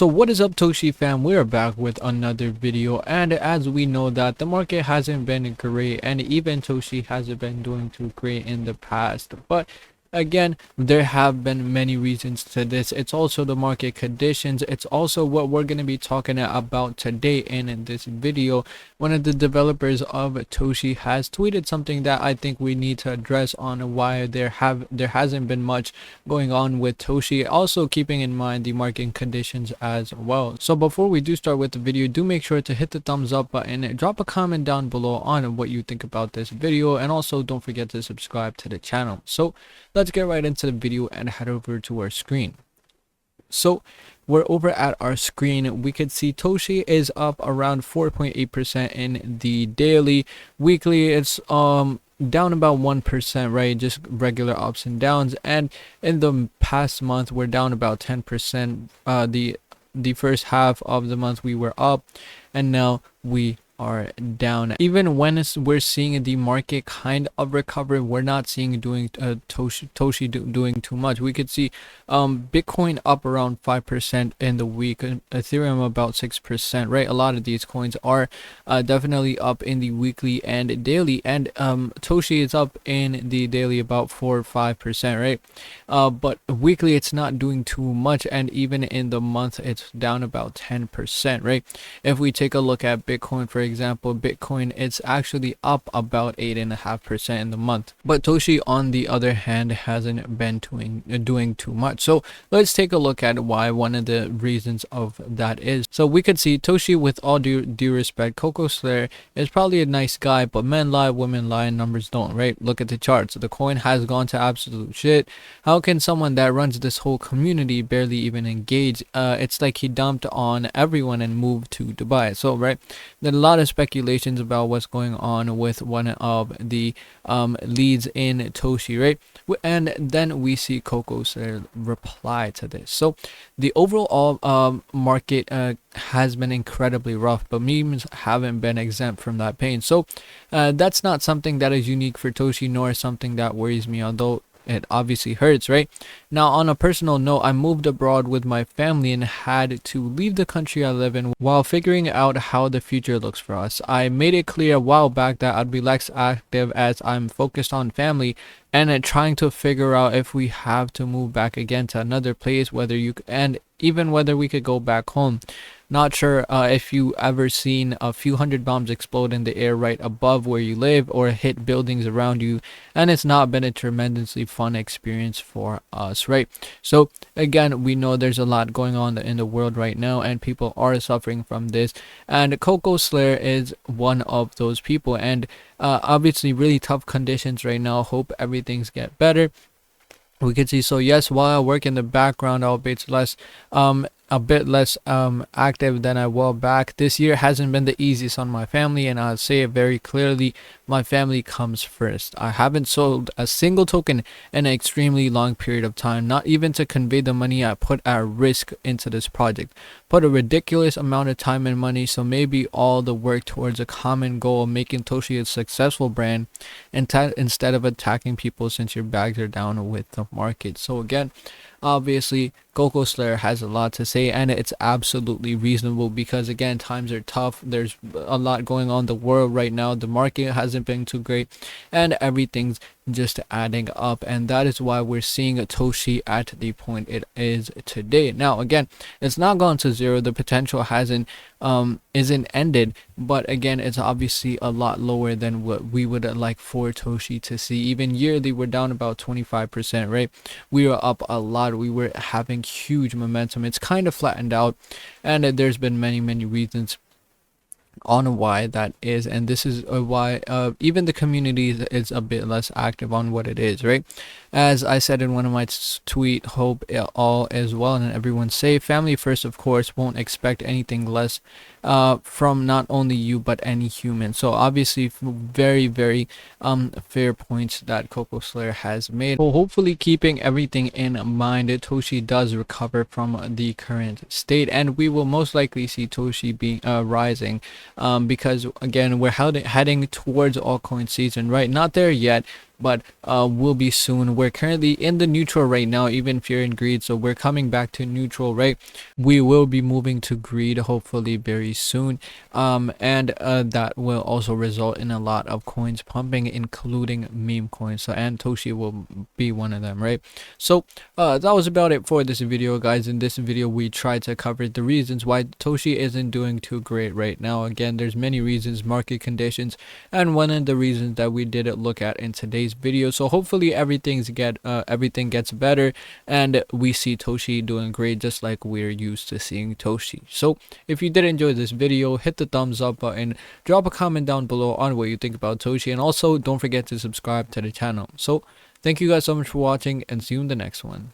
So what is up, Toshi fam? We are back with another video, and as we know that the market hasn't been great, and even Toshi hasn't been doing too great in the past, but again, there have been many reasons to this. It's also the market conditions. It's also what we're going to be talking about today in this video. One of the developers of Toshi has tweeted something that I think we need to address on why there hasn't been much going on with Toshi, also keeping in mind the market conditions as well. So before we do start with the video, do make sure to hit the thumbs up button and drop a comment down below on what you think about this video, and also don't forget to subscribe to the channel. So let's get right into the video and head over to our screen. So we're over at our screen. We could see Toshi is up around 4.8% in the daily. Weekly it's down about 1%, right? Just regular ups and downs. And in the past month we're down about 10%. The first half of the month we were up, and now we are down. Even when we're seeing the market kind of recover, we're not seeing Toshi doing too much. We could see Bitcoin up around 5% in the week, Ethereum about 6%, right? A lot of these coins are definitely up in the weekly and daily, and Toshi is up in the daily about 4 or 5%, right? But weekly it's not doing too much, and even in the month it's down about 10%, right? If we take a look at Bitcoin, for example, Bitcoin, it's actually up about 8.5% in the month, but Toshi on the other hand hasn't been doing too much. So let's take a look at why one of the reasons of that is. So we could see Toshi, with all due respect, Coco Slayer is probably a nice guy, but men lie, women lie, and numbers don't, right? Look at the charts. The coin has gone to absolute shit. How can someone that runs this whole community barely even engage? It's like he dumped on everyone and moved to Dubai. So right, there's a lot of speculations about what's going on with one of the leads in Toshi, right? And then we see Coco's reply to this. So the overall market has been incredibly rough, but memes haven't been exempt from that pain. So that's not something that is unique for Toshi, nor something that worries me, although it obviously hurts, right? Now, on a personal note, I moved abroad with my family and had to leave the country I live in while figuring out how the future looks for us. I made it clear a while back that I'd be less active as I'm focused on family and trying to figure out if we have to move back again to another place, even whether we could go back home. Not sure if you ever seen a few hundred bombs explode in the air right above where you live or hit buildings around you, and it's not been a tremendously fun experience for us, right? So again, we know there's a lot going on in the world right now, and people are suffering from this, and Coco Slayer is one of those people, and obviously really tough conditions right now. Hope everything's get better. We can see, so yes, while I work in the background, albeit a bit less active than I was back. This year hasn't been the easiest on my family, and I'll say it very clearly, my family comes first. I haven't sold a single token in an extremely long period of time, not even to convey the money I put at risk into this project. Put a ridiculous amount of time and money, so maybe all the work towards a common goal of making Toshi a successful brand instead of attacking people since your bags are down with the market. So again, obviously Coco Slayer has a lot to say, and it's absolutely reasonable because again, times are tough. There's a lot going on in the world right now. The market hasn't been too great, and everything's just adding up, and that is why we're seeing a Toshi at the point it is today. Now again, it's not gone to zero. The potential isn't ended, but again, it's obviously a lot lower than what we would like for Toshi to see. Even yearly we're down about 25%, right? We were up a lot. We were having huge momentum. It's kind of flattened out, and there's been many reasons on why that is, and this is why even the community is a bit less active on what it is, right? As I said in one of my tweet, hope all is well and everyone's safe. Family first, of course. Won't expect anything less from not only you but any human. So obviously very fair points that Coco Slayer has made. So hopefully, keeping everything in mind, Toshi does recover from the current state, and we will most likely see Toshi being rising because again, we're heading towards altcoin season, right? Not there yet, but will be soon. We're currently in the neutral right now, even fear and greed, so we're coming back to neutral, right? We will be moving to greed hopefully very soon, and that will also result in a lot of coins pumping, including meme coins. So, and Toshi will be one of them, right? So that was about it for this video, guys. In this video we tried to cover the reasons why Toshi isn't doing too great right now. Again, there's many reasons, market conditions, and one of the reasons that we didn't look at in today's video. So hopefully everything gets better and we see Toshi doing great, just like we're used to seeing Toshi. So if you did enjoy this video, hit the thumbs up button, drop a comment down below on what you think about Toshi, and also don't forget to subscribe to the channel. So thank you guys so much for watching, and see you in the next one.